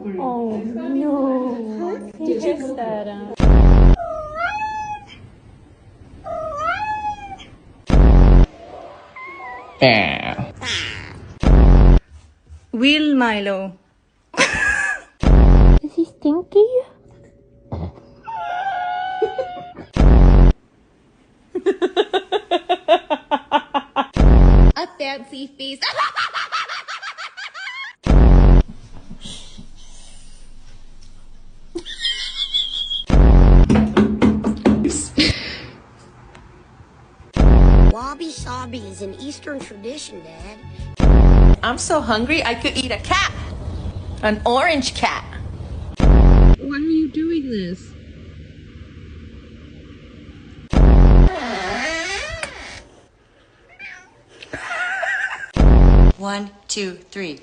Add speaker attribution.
Speaker 1: Oh no, he has that.
Speaker 2: Will Milo.
Speaker 1: Is he stinky?
Speaker 3: A fancy feast.
Speaker 4: Wabi sabi is an Eastern tradition, Dad.
Speaker 5: I'm so hungry I could eat a cat. An orange cat.
Speaker 6: Why are you doing this?
Speaker 5: One, two, three.